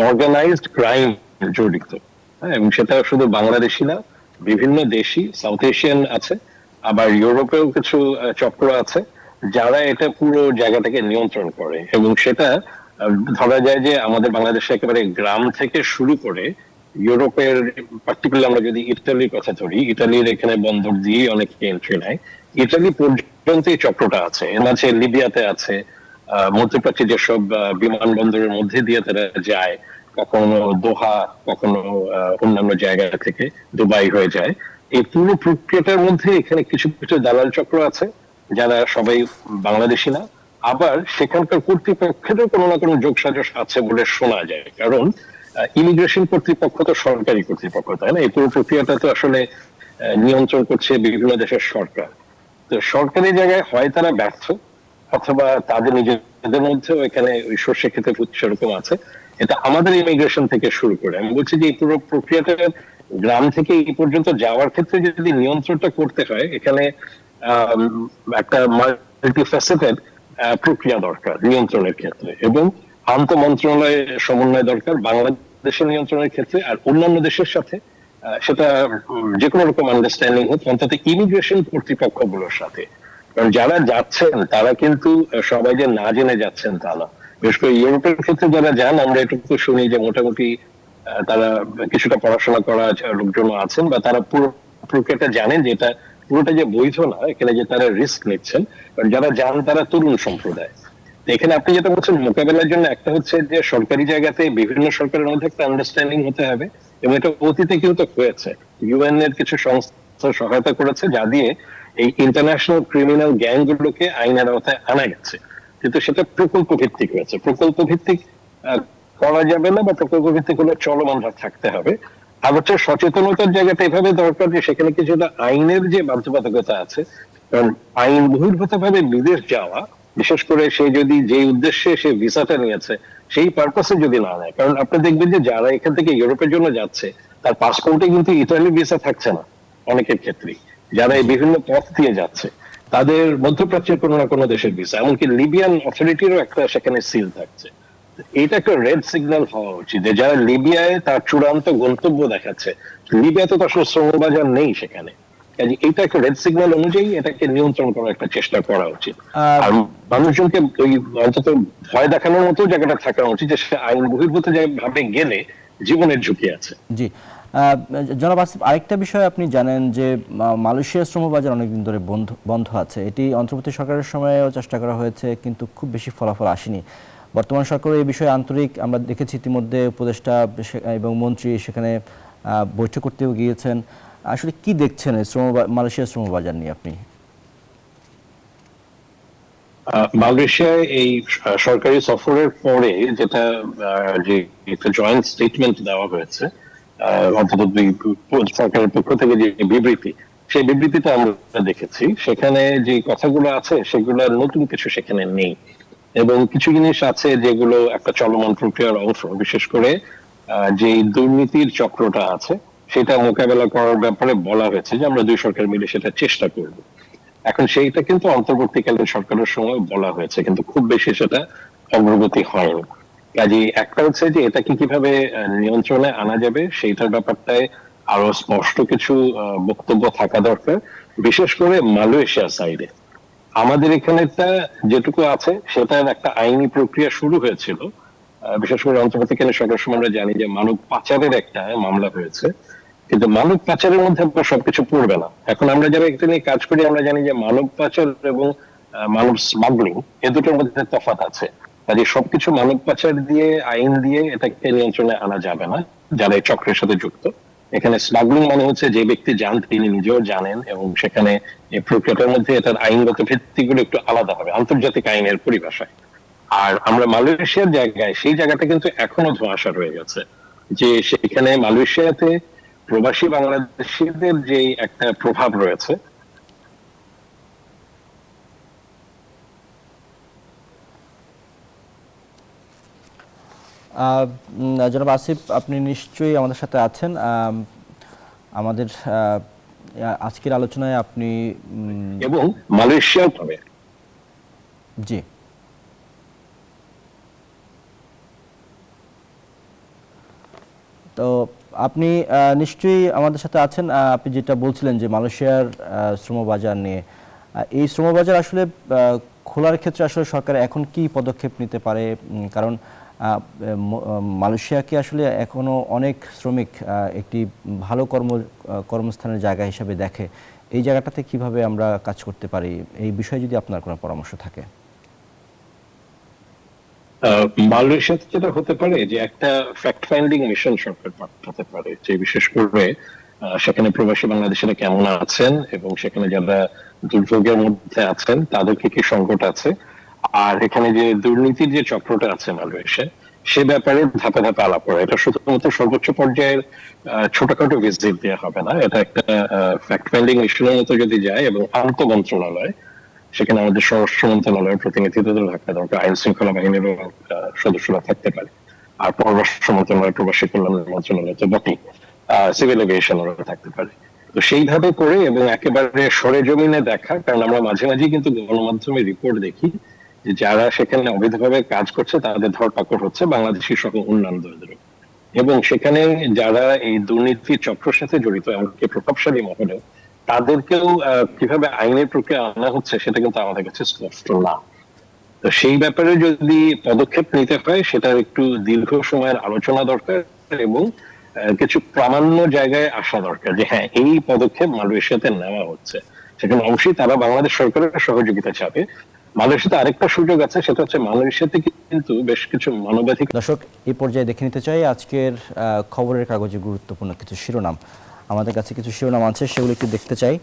অর্গানাইজড ক্রাইম জড়িত, হ্যাঁ, এবং সেটা শুধু বাংলাদেশি না, বিভিন্ন দেশি, সাউথ এশিয়ান আছে, আবার ইউরোপেও কিছু চক্র আছে যারা এটা পুরো জায়গাটাকে নিয়ন্ত্রণ করে। এবং সেটা ধরা যায় যে আমাদের বাংলাদেশে একেবারে গ্রাম থেকে শুরু করে ইউরোপের, পার্টিকুলার আমরা যদি ইটালির কথা ধরি, ইটালির এখানে বন্দর দিয়ে অনেকে এন্ট্রি নেয়, ইটালি পর্যন্ত এই চক্রটা আছে। এর মাঝে লিবিয়াতে আছে, মধ্যপ্রাচ্যে যেসব বিমানবন্দরের মধ্যে দিয়ে তারা যায়, কখনো দোহা, কখনো অন্যান্য জায়গা থেকে দুবাই হয়ে যায়। এই পুরো প্রক্রিয়াটার মধ্যে এখানে কিছু কিছু দালাল চক্র আছে যারা সবাই বাংলাদেশি না, আবার সেখানকার কর্তৃপক্ষেরও কোনো না কোনো যোগসাজশ আছে বলে শোনা যায়। কারণ ইমিগ্রেশন কর্তৃপক্ষ তো সরকারি কর্তৃপক্ষ, তাই না? এই পুরো প্রক্রিয়াটা তো আসলে নিয়ন্ত্রণ করছে বিভিন্ন দেশের সরকার। তো সরকারি জায়গায় হয় তারা ব্যর্থ, অথবা তাদের নিজেদের মধ্যেও এখানে ওই সর্ষে খেতে ভূত সেরকম আছে। এটা আমাদের ইমিগ্রেশন থেকে শুরু করে, আমি বলছি যে এই পুরো প্রক্রিয়াটা গ্রাম থেকে এই পর্যন্ত যাওয়ার ক্ষেত্রে যদি নিয়ন্ত্রণটা করতে হয়, এখানে একটা মাল্টিফ্যাসেটেড প্রক্রিয়া দরকার নিয়ন্ত্রণের ক্ষেত্রে, এবং আন্তঃ মন্ত্রণালয়ের সমন্বয় দরকার বাংলাদেশের নিয়ন্ত্রণের ক্ষেত্রে আর অন্যান্য দেশের সাথে। সেটা যে কোনো রকম আন্ডারস্ট্যান্ডিং হোক, অন্তত ইমিগ্রেশন কর্তৃপক্ষগুলোর সাথে। কারণ যারা যাচ্ছেন তারা কিন্তু সবাই যে না জেনে যাচ্ছেন তা না। বিশেষ করে ইউরোপের ক্ষেত্রে যারা যান, আমরা এটুকু শুনি যে মোটামুটি তারা কিছুটা পড়াশোনা করা লোকজন আছেন, বা তারা পুরো প্রক্রিয়াটা জানেন যে এটা পুরোটা যে বৈধ না, এখানে যে তারা রিস্ক নিচ্ছেন। কারণ যারা যান তারা তরুণ সম্প্রদায়। এখানে আপনি যেটা বলছেন মোকাবেলার জন্য, একটা হচ্ছে যে সরকারি জায়গাতে বিভিন্ন সরকারের মধ্যে একটা আন্ডারস্ট্যান্ডিং হতে হবে, এবং এটা অতীতে কিন্তু হয়েছে। ইউএন এর কিছু সংস্থা সহায়তা করেছে যা দিয়ে এই ইন্টারন্যাশনাল ক্রিমিনাল গ্যাং গুলোকে আইনের আওতায় আনা গেছে। কিন্তু সেটা প্রকল্প ভিত্তিক হয়েছে। প্রকল্প ভিত্তিক করা যাবে না, বা প্রকল্প ভিত্তিক হলে চলমান থাকতে হবে। আর হচ্ছে সচেতনতার জায়গাটা এভাবে দরকার যে সেখানে কিছুটা আইনের যে বাধ্যবাধকতা আছে, কারণ আইন বহির্ভূত ভাবে বিদেশ যাওয়া, বিশেষ করে সে যদি যে উদ্দেশ্যে সে ভিসাটা নিয়েছে সেই পারপাসে যদি না নেয়, কারণ আপনি দেখবেন যে যারা এখান থেকে ইউরোপের জন্য যাচ্ছে তার পাসপোর্টে কিন্তু ইতালি ভিসা থাকছে না অনেকের ক্ষেত্রেই। যারা এই বিভিন্ন পথ দিয়ে যাচ্ছে তাদের মধ্যপ্রাচ্যের কোনো না কোনো দেশের ভিসা, এমনকি লিবিয়ান অথরিটিরও একটা সেখানে সিল থাকছে। এটা একটা রেড সিগন্যাল হওয়া উচিত যে যারা লিবিয়ায় তার চূড়ান্ত গন্তব্য দেখাচ্ছে, লিবিয়াতে তো আসলে শ্রমবাজার নেই সেখানে, কাজে এটা একটা রেড সিগন্যাল অনুযায়ী এটাকে নিয়ন্ত্রণ করার একটা চেষ্টা করা উচিত। আর মানুষজনকে ওই অন্তত ভয় দেখানোর মতো জায়গাটা থাকা উচিত যে সে আইন বহির্ভূত ভাবে গেলে জীবনের ঝুঁকি আছে। জি, জনাব আসিফ, আরেকটা বিষয় আপনি জানেন যে মালয়েশিয়ার শ্রমবাজার অনেকদিন ধরে বন্ধ আছে। এটি অন্তর্বর্তী সরকারের সময়েও চেষ্টা করা হয়েছে, কিন্তু খুব বেশি ফলাফল আসেনি। বর্তমান সরকারও এই বিষয়ে আন্তরিক, আমরা দেখেছি ইতিমধ্যে উপদেষ্টা এবং মন্ত্রী সেখানে বৈঠক করতেও গিয়েছেন। আসলে কি দেখছেন মালয়েশিয়ার শ্রমবাজার নিয়ে আপনি? মালয়েশিয়ায় এই সরকারি সফরের পরে যেটা যে একটা জয়েন্ট স্টেটমেন্ট দেওয়া হয়েছে, অন্তত সরকারের পক্ষ থেকে যে বিবৃতি, সেই বিবৃতিটা আমরা দেখেছি। সেখানে যে কথাগুলো আছে সেগুলো নতুন কিছু সেখানে নেই, এবং কিছু জিনিস আছে যেগুলো একটা চলমান প্রক্রিয়ার অংশ। বিশেষ করে যে দুর্নীতির চক্রটা আছে সেটা মোকাবেলা করার ব্যাপারে বলা হয়েছে যে আমরা দুই সরকার মিলে সেটা চেষ্টা করব। এখন সেইটা কিন্তু অন্তর্বর্তীকালীন সরকারের সময় বলা হয়েছে, কিন্তু খুব বেশি সেটা অগ্রগতি হয়নি। কাজে একটা হচ্ছে যে এটাকে কিভাবে নিয়ন্ত্রণে আনা যাবে সেইটার ব্যাপারটায় আরো স্পষ্ট কিছু বক্তব্য থাকা দরকার, বিশেষ করে মালয়েশিয়া সাইডে। আমাদের এখানেটা যেটুকু আছে সেটার একটা আইনি প্রক্রিয়া শুরু হয়েছিল। বিশেষ করে অন্তর্বর্তীকালীন সরকার সময় আমরা জানি যে মানব পাচারের একটা মামলা হয়েছে, কিন্তু মানব পাচারের মধ্যে আপনার সবকিছু পড়বে না। এখন আমরা যারা এটা নিয়ে কাজ করি আমরা জানি যে মানব পাচার এবং মানব স্মাগলিং এ দুটোর মধ্যে তফাৎ আছে। কাজে সবকিছু মানব পাচার দিয়ে আইন দিয়ে এটাকে নিয়ন্ত্রণে আনা যাবে না যারা এই চক্রের সাথে যুক্ত। এখানে স্মাগলিং মানে হচ্ছে যে ব্যক্তি যান তিনি নিজেও জানেন, এবং সেখানে এই প্রক্রিয়াটার মধ্যে এটার আইনগত ভিত্তিগুলো একটু আলাদা হবে আন্তর্জাতিক আইনের পরিভাষায়। আর আমরা মালয়েশিয়ার জায়গায় সেই জায়গাটা কিন্তু এখনো ধোঁয়াশা রয়ে গেছে, যে সেখানে মালয়েশিয়াতে প্রবাসী বাংলাদেশিদের যে একটা প্রভাব রয়েছে। জনাব আসিফ, আপনি নিশ্চয়ই আমাদের সাথে আছেন। আমাদের আজকের আলোচনায় আপনি এবং মালয়েশিয়ার হবে। জি, তো আপনি নিশ্চয়ই আমাদের সাথে আছেন। আপনি যেটা বলছিলেন যে মালয়েশিয়ার শ্রমবাজার নিয়ে, এই শ্রমবাজার আসলে খোলার ক্ষেত্রে আসলে সরকার এখন কি পদক্ষেপ নিতে পারে? কারণ মালয়েশিয়াকে আসলে এখনো অনেক শ্রমিক একটি ভালো কর্মস্থানের জায়গা হিসেবে দেখে। এই জায়গাটাতে কিভাবে আমরা কাজ করতে পারি, এই বিষয়ে যদি আপনার কোনো পরামর্শ থাকে। মালয়েশিয়াতে যেটা হতে পারে যে একটা ফ্যাক্ট ফাইন্ডিং মিশন সরকার পাঠাতে পারে, যে বিশেষ করে সেখানে প্রবাসী বাংলাদেশিরা কেমন আছেন এবং সেখানে যারা দুর্ভোগের মধ্যে আছেন তাদের কি কি সংকট আছে, আর এখানে যে দুর্নীতির যে চক্রটা আছে মালয়েশিয়া সে ব্যাপারে ধাপে ধাপে আলাপ করা। এটা শুধুমাত্র সর্বোচ্চ পর্যায়ের ছোটখাটো ভিজিট দেওয়া হবে না, এটা একটা ফ্যাক্ট ফাইন্ডিং মিশনের মতো যদি যায় এবং আন্ত মন্ত্রণালয়, সেখানে আমাদের স্বরাষ্ট্র মন্ত্রণালয়ের প্রতিনিধিত্ব থাকা দরকার, আইন শৃঙ্খলা বাহিনীরও সদস্যরা থাকতে পারে, আর পররাষ্ট্র মন্ত্রণালয়, প্রবাসী কল্যাণ মন্ত্রণালয় তো বটেই, সিভিল এভিয়েশনেরও থাকতে পারে। তো সেইভাবে করে এবং একেবারে সরে জমিনে দেখা, কারণ আমরা মাঝে মাঝে কিন্তু গণমাধ্যমে রিপোর্ট দেখি যে যারা সেখানে অবৈধভাবে কাজ করছে তাদের ধরপাকড় হচ্ছে, বাংলাদেশি সহ অন্যান্যদেরও। এবং সেখানে যারা এই দুর্নীতি চক্রের সাথে জড়িত এমনকি প্রভাবশালী মহলে, তাদেরকেও কিভাবে আইনের প্রক্রিয়া আনা হচ্ছে সেটা কিন্তু আমাদের কাছে স্পষ্ট না। তো সেই ব্যাপারে যদি পদক্ষেপ নিতে হয় সেটার একটু দীর্ঘ সময়ের আলোচনা দরকার, এবং কিছু প্রামাণ্য জায়গায় আসা দরকার যে হ্যাঁ এই পদক্ষেপ মালয়েশিয়াতে নেওয়া হচ্ছে। সেখানে অবশ্যই তারা বাংলাদেশ সরকারের সহযোগিতা চাবে। মালয়েশিয়াতে আরেকটা সুযোগ আছে, সেটা হচ্ছে মালয়েশিয়াতে কিন্তু বেশ কিছু মানবাধিকার। দর্শক, এই পর্যায়ে দেখে নিতে চাই আজকের খবরের কাগজে গুরুত্বপূর্ণ কিছু শিরোনাম। আমাদের কাছে কিছু শিরোনাম আছে, সেগুলো একটু দেখতে চাই।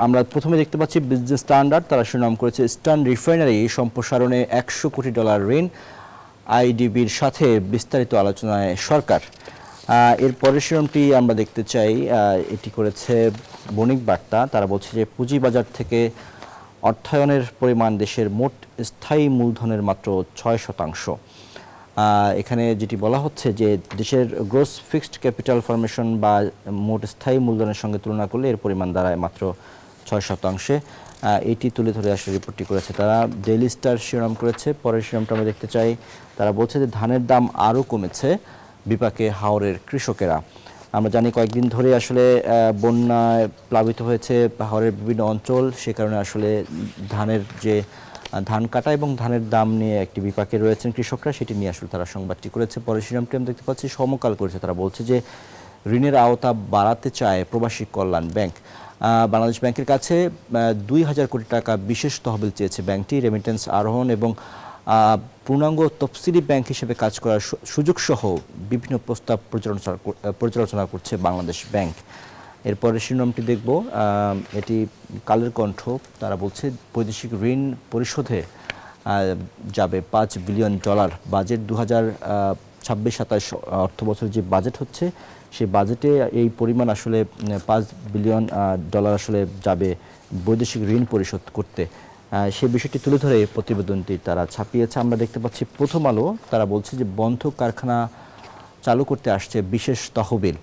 আমরা প্রথমে দেখতে পাচ্ছি বিজনেস স্ট্যান্ডার্ড, তারা শিরোনাম করেছে ইস্টার্ন রিফাইনারি সম্প্রসারণে $100 কোটি ঋণ, আইডিবির সাথে বিস্তারিত আলোচনায় সরকার। এর পরের শিরোনামটি আমরা দেখতে চাই, এটি করেছে বণিক বার্তা, তারা বলছে যে পুঁজিবাজার থেকে অর্থায়নের পরিমাণ দেশের মোট স্থায়ী মূলধনের মাত্র 6%। এখানে যেটি বলা হচ্ছে যে দেশের গ্রোস ফিক্সড ক্যাপিটাল ফরমেশন বা মোট স্থায়ী মূলধনের সঙ্গে তুলনা করলে এর পরিমাণ দাঁড়ায় মাত্র 6%। এটি তুলে ধরে আসলে রিপোর্টটি করেছে তারা। ডেইলি স্টার শিরোনাম করেছে, পরের শিরোনামটা আমরা দেখতে চাই, তারা বলছে যে ধানের দাম আরও কমেছে, বিপাকে হাওরের কৃষকেরা। আমরা জানি কয়েকদিন ধরে আসলে বন্যায় প্লাবিত হয়েছে হাওরের বিভিন্ন অঞ্চল, সে কারণে আসলে ধানের যে ধান কাটা এবং ধানের দাম নিয়ে একটি বিপাকে রয়েছেন কৃষকরা, সেটি নিয়ে আসলে তারা সংবাদটি করেছে। পরের শিরোনামটি আমরা দেখতে পাচ্ছি সমকাল করেছে, তারা বলছে যে ঋণের আওতা বাড়াতে চায় প্রবাসী কল্যাণ ব্যাংক। বাংলাদেশ ব্যাংকের কাছে 2000 কোটি টাকা বিশেষ তহবিল চেয়েছে ব্যাংকটি, রেমিটেন্স আরোহণ এবং পূর্ণাঙ্গ তফসিলি ব্যাংক হিসেবে কাজ করার সুযোগ সহ বিভিন্ন প্রস্তাব পর্যালোচনা করছে বাংলাদেশ ব্যাংক। এরপরে শিরোনামটি দেখব, এটি কালের কণ্ঠ, তারা বলছে বৈদেশিক ঋণ পরিশোধে যাবে $5 বিলিয়ন। বাজেট 2026-27 অর্থ বছর যে বাজেট হচ্ছে সেই বাজেটে এই পরিমাণ আসলে $5 বিলিয়ন আসলে যাবে বৈদেশিক ঋণ পরিশোধ করতে। সেই বিষয়টি তুলে ধরে প্রতিবেদনটি তারা ছাপিয়েছে। আমরা দেখতে পাচ্ছি প্রথম আলো, তারা বলছে যে বন্ধ কারখানা চালু করতে আসছে বিশেষ তহবিল,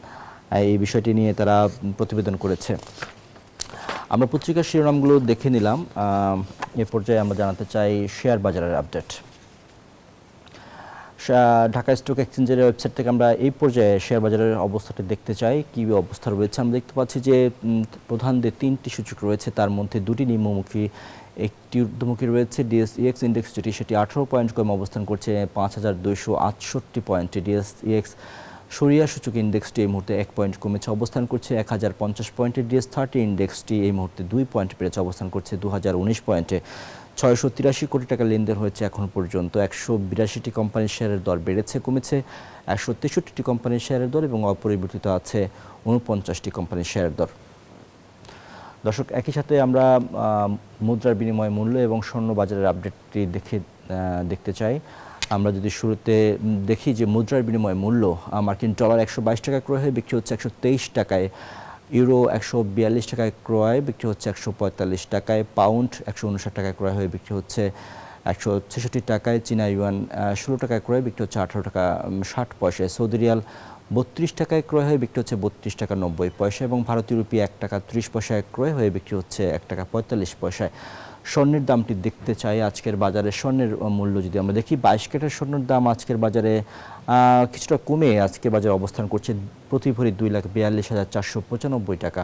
এই বিষয়টি নিয়ে তারা প্রতিবেদন করেছে। আমরা পত্রিকার শিরোনামগুলো দেখে নিলাম। এ পর্যায়ে আমরা জানাতে চাই শেয়ার বাজারের আপডেট। ঢাকা স্টক এক্সচেঞ্জের ওয়েবসাইট থেকে আমরা এই পর্যায়ে শেয়ার বাজারের অবস্থাটা দেখতে চাই কী অবস্থা রয়েছে। আমরা দেখতে পাচ্ছি যে প্রধান যে 3টি সূচক রয়েছে তার মধ্যে 2টি নিম্নমুখী, একটি ঊর্ধ্বমুখী রয়েছে। ডিএসইএক্স ইন্ডেক্স যেটি সেটি 18 পয়েন্ট কমে অবস্থান করছে 5268 পয়েন্টে। ডিএসইএক্স সরিয়া সূচক ইন্ডেক্সটি এই মুহূর্তে 1 পয়েন্ট কমেছে, অবস্থান করছে 1050 পয়েন্টে। ডিএস30 ইন্ডেক্সটি এই মুহূর্তে 2 পয়েন্ট বেড়েছে, অবস্থান করছে 2019 পয়েন্টে। 683 কোটি টাকা লেনদেন হয়েছে এখন পর্যন্ত। 182টি কোম্পানির শেয়ারের দর বেড়েছে কমেছে 163টি কোম্পানির শেয়ারের দর এবং অপরিবর্তিত আছে 49টি কোম্পানির শেয়ারের দর। দর্শক, একই সাথে আমরা মুদ্রার বিনিময় মূল্য এবং স্বর্ণ বাজারের আপডেটটি দেখতে চাই। আমরা যদি শুরুতে দেখি যে মুদ্রার বিনিময় মূল্য, মার্কিন ডলার 122 টাকায় ক্রয় হয়ে বিক্রি হচ্ছে 123 টাকায়, ইউরো 142 টাকায় ক্রয় বিক্রি হচ্ছে 145 টাকায়, পাউন্ড 159 টাকায় ক্রয় হয়ে বিক্রি হচ্ছে 166 টাকায়, চীনা ইউয়ান 16 টাকায় ক্রয় বিক্রি হচ্ছে 18 টাকা 60 পয়সায়, সৌদি রিয়াল 32 টাকায় ক্রয় হয়ে বিক্রি হচ্ছে 32 টাকা 90 পয়সা এবং ভারতীয় রুপি 1 টাকা 30 পয়সায় ক্রয় হয়ে বিক্রি হচ্ছে 1 টাকা 45 পয়সায়। স্বর্ণের দামটি দেখতে চাই আজকের বাজারে। স্বর্ণের মূল্য যদি আমরা দেখি, 22 ক্যারেটের স্বর্ণের দাম আজকের বাজারে কিছুটা কমে আজকের বাজারে অবস্থান করছে প্রতি ভরি 2,42,495 টাকা।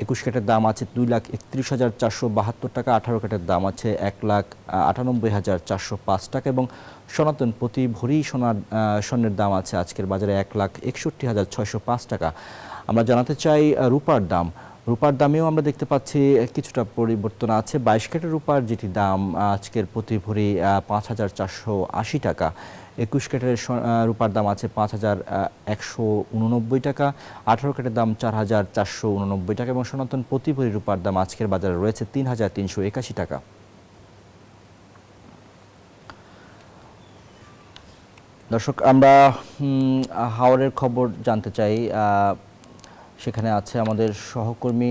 21 ক্যারেটের দাম আছে 2,31,472 টাকা। 18 ক্যারেটের দাম আছে 1,98,405 টাকা এবং সনাতন প্রতি ভরি স্বর্ণের দাম আছে আজকের বাজারে 1,61,605 টাকা। আমরা জানাতে চাই রূপার দামেও আমরা দেখতে পাচ্ছি কিছুটা পরিবর্তন আছে। 22 ক্যারেটের রূপার যেটি দাম আজকের প্রতি ভরি 5,480 টাকা। 21 ক্যারেটের রূপার দাম আছে 5,189 টাকা। 18 ক্যারেটের দাম 4,489 টাকা এবং সনাতন প্রতি ভরি রূপার দাম আজকের বাজারে রয়েছে 3,381 টাকা। দর্শক, আমরা হাওরের খবর জানতে চাই। সেখানে আছে আমাদের সহকর্মী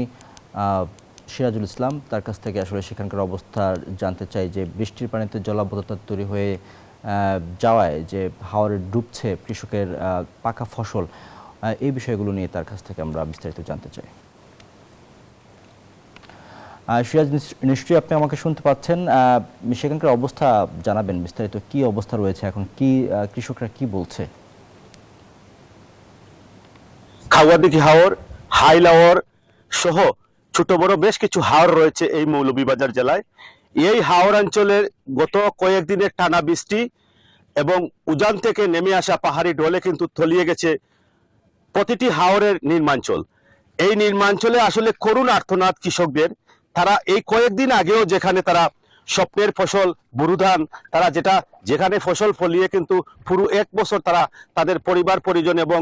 সিরাজুল ইসলাম, তার কাছ থেকে আসলে সেখানকার অবস্থা জানতে চাই যে বৃষ্টির পানিতে জলাবদ্ধতা তৈরি হয়ে যাওয়ায় যে হাওরে ডুবছে কৃষকের পাকা ফসল, এই বিষয়গুলো নিয়ে তার কাছ থেকে আমরা বিস্তারিত জানতে চাই। সিরাজ, নিশ্চয়ই আপনি আমাকে শুনতে পাচ্ছেন, সেখানকার অবস্থা জানাবেন বিস্তারিত, কি অবস্থা রয়েছে এখন, কি কৃষকরা কি বলছে? খাওয়াদিঘি হাওর, হাইলাওর সহ ছোট বড় বেশ কিছু হাওর রয়েছে এই মৌলভীবাজার জেলায়। এই হাওর অঞ্চলের গত কয়েকদিনের টানা বৃষ্টি এবং উজান থেকে নেমে আসা পাহাড়ি ঢলে কিন্তু তলিয়ে গেছে প্রতিটি হাওরের নির্মাঞ্চল। এই নির্মাঞ্চলে আসলে করুণ আর্তনাদ কৃষকদের। তারা এই কয়েকদিন আগেও যেখানে তারা স্বপ্নের ফসল বুরু ধান, তারা যেখানে ফসল ফলিয়ে কিন্তু পুরো 1 বছর তারা তাদের পরিবার পরিজন এবং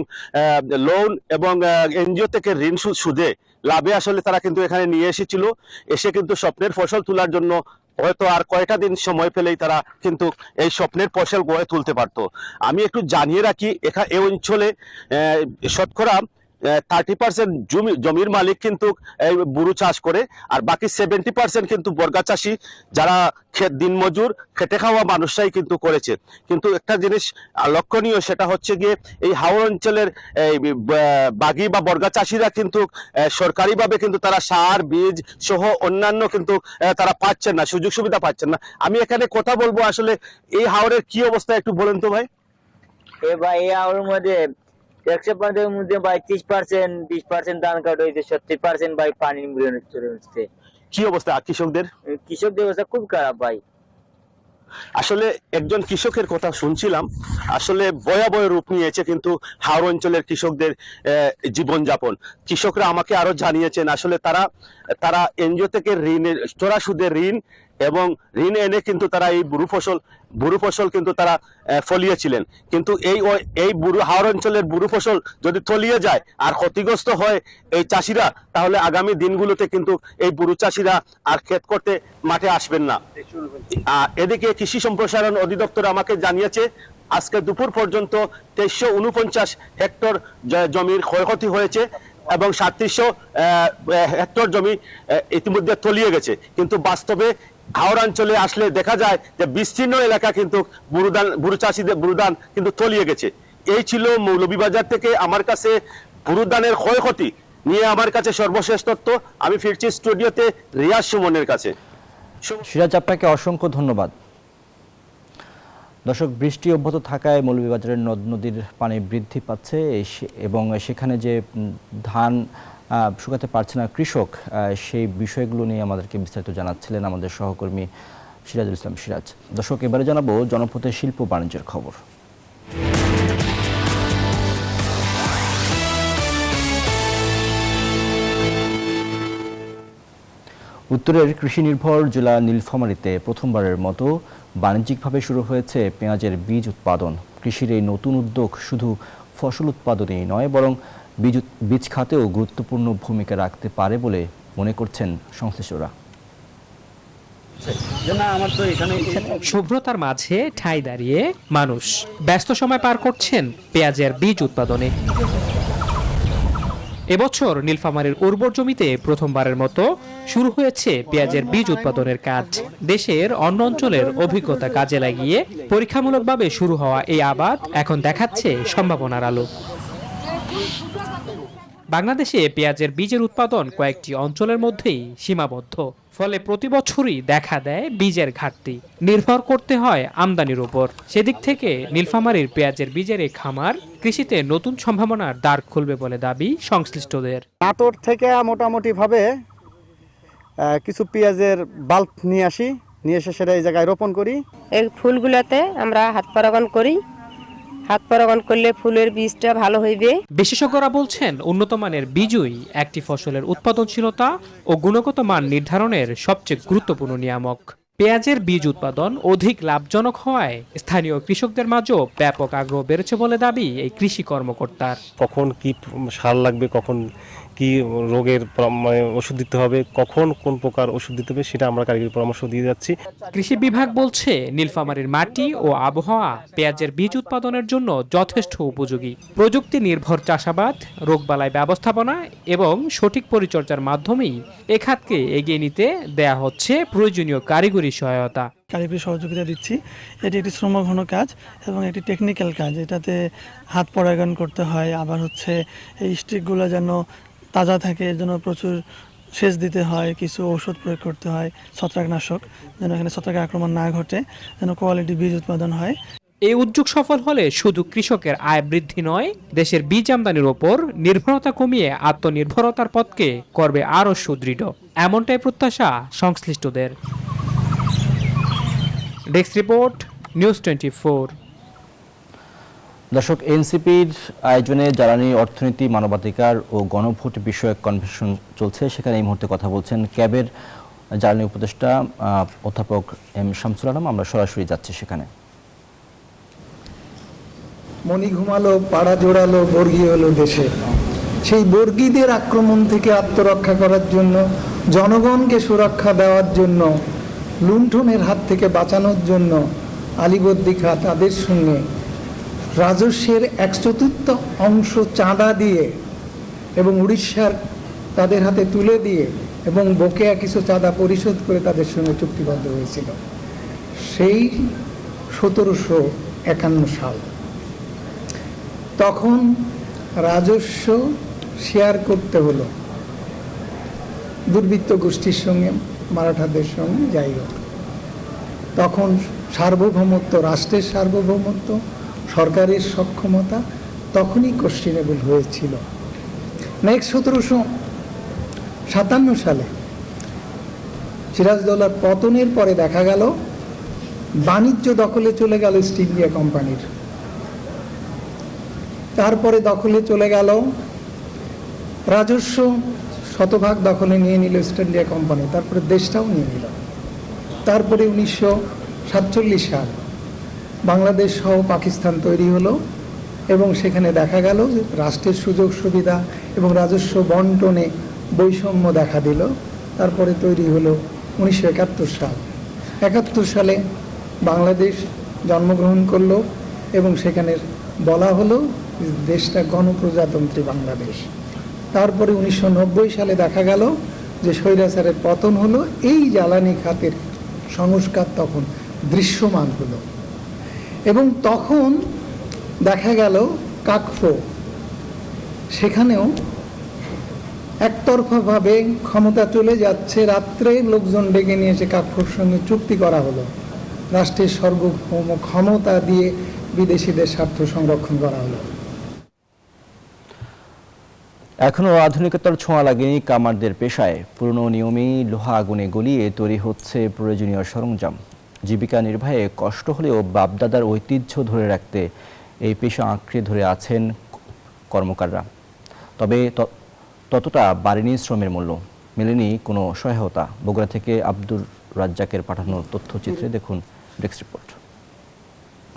লোন এবং এনজিও থেকে ঋণ সুদে লাভে আসলে তারা কিন্তু এখানে নিয়ে এসেছিল। এসে কিন্তু স্বপ্নের ফসল তোলার জন্য হয়তো আর কয়টা দিন সময় পেলেই তারা কিন্তু এই স্বপ্নের ফসল গড়ে তুলতে পারত। আমি একটু জানিয়ে রাখি, এই অঞ্চলে শতকরা 30% জমির মালিক কিন্তু বুরু চাষ করে, আর বাকি 70% কিন্তু বর্গা চাষি, যারা দিনমজুর খেটে খাওয়া মানুষরাই কিন্তু করেছে। কিন্তু একটা জিনিস লক্ষণীয়, সেটা হচ্ছে গিয়ে এই হাওর অঞ্চলের বাগি বা বর্গা চাষিরা কিন্তু সরকারিভাবে কিন্তু তারা সার বীজ সহ অন্যান্য কিন্তু তারা পাচ্ছেন না, সুযোগ সুবিধা পাচ্ছেন না। আমি এখানে কথা বলবো, আসলে এই হাওরের কি অবস্থা একটু বলেন তো ভাই। এই হাওরের মধ্যে 150 মধ্যে ভাই 30%, 20% ধান কাটা হয়েছে, 70% ভাই পানি চলে যাচ্ছে। কি অবস্থা কৃষকদের অবস্থা খুব খারাপ ভাই। আসলে একজন কৃষকের কথা শুনছিলাম, আসলে ভয়াবহ রূপ নিয়েছে কিন্তু হাওর অঞ্চলের কৃষকদের জীবনযাপন। কৃষকরা আমাকে আরো জানিয়েছেন, আসলে তারা এনজিও থেকে ঋণের চড়া সুদে ঋণ এবং ঋণ এনে কিন্তু তারা এই বুরু ফসল কিন্তু তারা ফলিয়েছিলেন। কিন্তু এই হাওর অঞ্চলের বুরু ফসল যদি তলিয়ে যায় আর ক্ষতিগ্রস্ত হয় এই চাষিরা, তাহলে আগামী দিনগুলোতে কিন্তু এই বুরু চাষিরা আর ক্ষেত করতে মাঠে আসবেন না। এদিকে কৃষি সম্প্রসারণ অধিদপ্তর আমাকে জানিয়েছে আজকে দুপুর পর্যন্ত 2349 হেক্টর জমির ক্ষয়ক্ষতি হয়েছে এবং 3700 হেক্টর জমি ইতিমধ্যে তলিয়ে গেছে। কিন্তু বাস্তবে হাওর অঞ্চলে আসলে দেখা যায় যে বিস্তীর্ণ এলাকা কিন্তু বুরু চাষিদের বুরুধান কিন্তু তলিয়ে গেছে। এই ছিল মৌলভীবাজার থেকে আমার কাছে বুরুধানের ক্ষয়ক্ষতি নিয়ে আমার কাছে সর্বশেষ তথ্য। আমি ফিরছি স্টুডিওতে রিয়াজ সুমনের কাছে। সিরাজ, আপনাকে অসংখ্য ধন্যবাদ। দর্শক, বৃষ্টি অব্যাহত থাকায় মৌলভীবাজারের নদ নদীর পানি বৃদ্ধি পাচ্ছে এবং সেখানে যে ধান শুকাতে পারছে না কৃষক, সেই বিষয়গুলো নিয়ে আমাদেরকে বিস্তারিত জানাচ্ছিলেন আমাদের সহকর্মী সিরাজুল ইসলাম সিরাজ। দর্শক, এবারে জানাবো জনপথের শিল্প বাণিজ্যের খবর। উত্তরের কৃষি নির্ভর জেলা নীলফামারীতে প্রথমবারের মতো বাণিজ্যিকভাবে শুরু হয়েছে পেঁয়াজের বীজ উৎপাদন। কৃষির এই নতুন উদ্যোগ শুধু ফসল উৎপাদনেই নয়, বরং বীজ খাতেও গুরুত্বপূর্ণ ভূমিকা রাখতে পারে বলে মনে করছেন সংশ্লিষ্টরা। শুভ্রতার মাঝে ঠাঁই দাঁড়িয়ে মানুষ ব্যস্ত সময় পার করছেন পেঁয়াজের বীজ উৎপাদনে। এবছর নীলফামারীর উর্বর জমিতে প্রথমবারের মতো শুরু হয়েছে পেঁয়াজের বীজ উৎপাদনের কাজ। দেশের অন্য অঞ্চলের অভিজ্ঞতা কাজে লাগিয়ে পরীক্ষামূলকভাবে শুরু হওয়া এই আবাদ এখন দেখাচ্ছে সম্ভাবনার আলো। বাংলাদেশে পেঁয়াজের বীজের উৎপাদন কয়েকটি অঞ্চলের মধ্যেই সীমাবদ্ধ, ফলে প্রতি বছরই দেখা দেয় বীজের ঘাটতি। নির্ভর করতে হয় আমদানির উপর। সেদিক থেকে নীলফামারীর পেঁয়াজের বীজের এই খামার কৃষিতে নতুন সম্ভাবনার দ্বার খুলবে বলে দাবি সংশ্লিষ্টদের। নাটোর থেকে মোটামুটি ভাবে কিছু পেঁয়াজের বাল্ব নিয়ে এসে সেটা এই জায়গায় রোপণ করি। এই ফুলগুলোতে আমরা হাত পরাগণ করি। হাত পরাগণ করলে ফুলের বীজটা ভালো হইবে। বিশেষজ্ঞরা বলছেন, উন্নত মানের বীজই একটি ফসলের উৎপাদনশীলতা ও গুণগত মান নির্ধারণের সবচেয়ে গুরুত্বপূর্ণ নিয়ামক। পেঁয়াজের বীজ উৎপাদন অধিক লাভজনক হওয়ায় স্থানীয় কৃষকদের মাঝেও ব্যাপক আগ্রহ বেড়েছে বলে দাবি এই কৃষি কর্মকর্তার। কখন কি সার লাগবে, কখন কি রোগের ওষুধ দিতে হবে, কখন কোন প্রকার ওষুধ দিতে হবে, সেটা আমরা কারিগরি পরামর্শ দিয়ে যাচ্ছি। কৃষি বিভাগ বলছে, নীলফামারীর মাটি ও আবহাওয়া পেঁয়াজের বীজ উৎপাদনের জন্য যথেষ্ট উপযোগী। প্রযুক্তি নির্ভর চাষাবাদ, রোগবালাই ব্যবস্থাপনা এবং সঠিক পরিচর্যার মাধ্যমেই এ খাতকে এগিয়ে নিতে দেয়া হচ্ছে প্রয়োজনীয় কারিগরি সহায়তা। কারিগরি সহযোগিতা দিচ্ছি। এটি একটি শ্রমঘন কাজ এবং একটি টেকনিক্যাল কাজ। এটাতে হাত পরাগায়ন করতে হয়, আবার হচ্ছে এই স্টিকগুলো যেন তাজা থাকে এর জন্য প্রচুর সেচ দিতে হয়, কিছু ঔষধ প্রয়োগ করতে হয়, ছত্রাকনাশক, যেন এখানে ছত্রাকের আক্রমণ না ঘটে, যেন কোয়ালিটি বীজ উৎপাদন হয়। এই উদ্যোগ সফল হলে শুধু কৃষকের আয় বৃদ্ধি নয়, দেশের বীজ আমদানির ওপর নির্ভরতা কমিয়ে আত্মনির্ভরতার পথকে করবে আরও সুদৃঢ়, এমনটাই প্রত্যাশা সংশ্লিষ্টদের। Desk report, news 24। দর্শক, এনসিপির আয়োজনে জ্বালানি অর্থনীতি, মানবাধিকার ও গণভোট বিষয়ক কনভেনশন চলছে। সেখানে এই মুহূর্তে কথা বলছেন ক্যাবের জ্বালানি উপদেষ্টা অধ্যাপক এম শামসুল আলম। আমরা সরাসরি যাচ্ছি সেখানে। মণি ঘুমালো, পাড়া জোড়ালো, বর্গী হলো দেশে। সেই বর্গীদের আক্রমণ থেকে আত্মরক্ষা করার জন্য, জনগণকে সুরক্ষা দেওয়ার জন্য, লুণ্ঠনের হাত থেকে বাঁচানোর জন্য আলীবর্দী খাঁ তাদের সঙ্গে রাজস্বের 1/4 অংশ চাঁদা দিয়ে এবং উড়িষ্যার তাদের হাতে তুলে দিয়ে এবং বকেয়া কিছু চাঁদা পরিশোধ করে তাদের সঙ্গে চুক্তিবদ্ধ হয়েছিল। সেই 1751 সাল। তখন রাজস্ব শেয়ার করতে হলো দুর্বৃত্ত গোষ্ঠীর সঙ্গে, মারাঠাদের সঙ্গে, যাই হোক। তখন সার্বভৌমত্ব, রাষ্ট্রের সার্বভৌমত্ব, সরকারের সক্ষমতা তখনই কোশ্চেনেবল হয়েছিল। নেক্সট 1757 সালে সিরাজদৌলার পতনের পরে দেখা গেল বাণিজ্য দখলে চলে গেল ইস্ট ইন্ডিয়া কোম্পানির। তারপরে দখলে চলে গেল রাজস্ব, শতভাগ দখলে নিয়ে নিল ইস্ট ইন্ডিয়া কোম্পানি। তারপরে দেশটাও নিয়ে নিল। তারপরে 1947 সাল বাংলাদেশ সহ পাকিস্তান তৈরি হলো এবং সেখানে দেখা গেল যে রাষ্ট্রের সুযোগ সুবিধা এবং রাজস্ব বন্টনে বৈষম্য দেখা দিল। তারপরে তৈরি হলো 1971 সাল। 71 সালে বাংলাদেশ জন্মগ্রহণ করলো এবং সেখানে বলা হলো দেশটা গণপ্রজাতন্ত্রী বাংলাদেশ। তারপরে 1990 সালে দেখা গেল যে স্বৈরাচারের পতন হলো। এই জ্বালানি খাতের সংস্কার তখন দৃশ্যমান হলো এবং তখন দেখা গেল কাকফো, সেখানেও একতরফাভাবে ক্ষমতা চলে যাচ্ছে। রাত্রে লোকজন ডেকে নিয়ে এসে কাকফোর সঙ্গে চুক্তি করা হলো রাষ্ট্রের সার্বভৌম ক্ষমতা দিয়ে বিদেশিদের স্বার্থ সংরক্ষণ করা হলো। এখনও আধুনিকতার ছোঁয়া লাগেনি কামারদের পেশায়। পুরনো নিয়মেই লোহা আগুনে গলিয়ে তৈরি হচ্ছে প্রয়োজনীয় সরঞ্জাম। জীবিকা নির্বাহে কষ্ট হলেও বাপদাদার ঐতিহ্য ধরে রাখতে এই পেশা আঁকড়ে ধরে আছেন কর্মকাররা। তবে ততটা বাড়েনি শ্রমের মূল্য, মেলেনি কোনো সহায়তা। বগুড়া থেকে আব্দুর রাজ্জাকের পাঠানো তথ্যচিত্রে দেখুন ডেস্ক রিপোর্ট।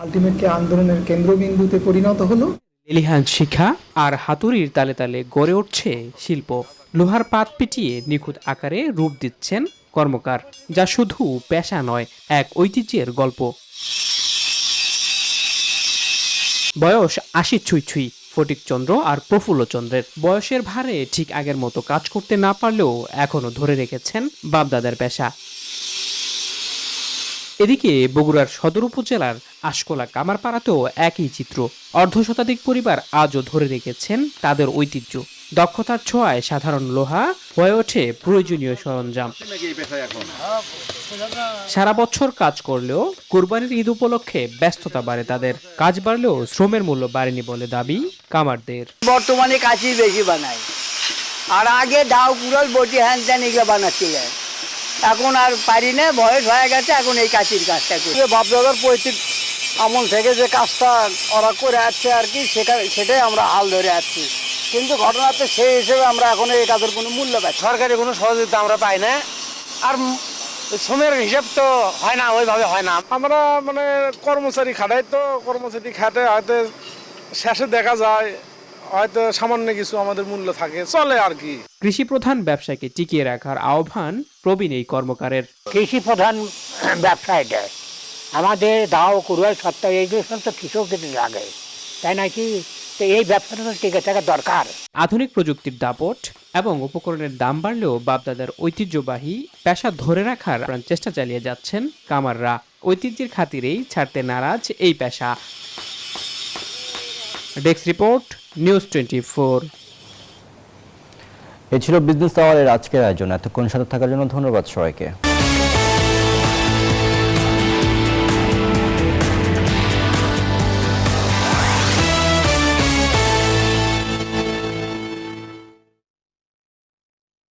আলটিমেটলি আন্দোলনের কেন্দ্রবিন্দুতে পরিণত হলো। এলিহান শিখা আর হাতুড়ির তালে তালে গড়ে উঠছে শিল্প। লোহার পাত পিটিয়ে নিখুঁত আকারে রূপ দিচ্ছেন কর্মকার, যা শুধু পেশা নয়, এক ঐতিহ্যের গল্প। বয়স ৮০ ছুঁই ফটিকচন্দ্র আর প্রফুল্লচন্দ্রের। বয়সের ভারে ঠিক আগের মতো কাজ করতে না পারলেও এখনো ধরে রেখেছেন বাপদাদার পেশা। এদিকে বগুড়ার সদর উপজেলার আশকোলা কামারপাড়াতেও একই চিত্র। অর্ধশতাধিক পরিবার আজও ধরে রেখেছেন তাদের ঐতিহ্য। দক্ষতার ছোঁয়ায় সাধারণ লোহা হয়ে ওঠে প্রয়োজনীয় সরঞ্জাম। সারা বছর কাজ করলেও কোরবানির ঈদ উপলক্ষে ব্যস্ততা বাড়ে তাদের। কাজ বাড়লেও শ্রমের মূল্য বাড়েনি বলে দাবি কামারদের। বর্তমানে কাঁচি বেশি বানায়, আর আগে দাও কুড়াল বটি হ্যান ত্যান এগুলো বানাচ্ছিলেন। এখন আর পারি না, বয়স হয়ে গেছে, এখন এই কাঁচির কাজটা করি। বাপদাদার পৈতৃক আমল থেকে যে কাজটা ওরা করে আসছে আর কি, সেটাই আমরা হাল ধরে আসছি। কিন্তু ঘটনাতে সেই হিসেবে আমরা এখন এই কাজের কোনো মূল্য পাই, সরকারি কোনো সহযোগিতা আমরা পাই না, আর শ্রমের হিসাব তো হয় না, ওইভাবে হয় না। আমরা মানে কর্মচারী খাটাই, তো কর্মচারী খাটে হয়তো শেষে দেখা যায় হয়তো সামান্য কিছু আমাদের মূল্য থাকে, চলে আর কি। কৃষি প্রধান ব্যবসাকে টিকিয়ে রাখার আহ্বান প্রবীণ এই কর্মকারের। কৃষি প্রধান ব্যবসা এটা, আমাদের দাও কুড়াল সত্তা এইগুলো তো কৃষকদের লাগে, তাই নাকি? তো এই ব্যবসাটা তো টিকে থাকা দরকার। আধুনিক প্রযুক্তির দাপট এবং উপকরণের দাম বাড়লেও বাপদাদার ঐতিহ্যবাহী পেশা ধরে রাখার চেষ্টা চালিয়ে যাচ্ছেন কামাররা। ঐতিহ্যের খাতিরেই ছাড়তে নারাজ এই পেশা। Desk report, news 24। এ ছিল বিজনেস আওয়ারের আজকের আয়োজন। এতক্ষণ সাথে থাকার জন্য ধন্যবাদ সবাইকে।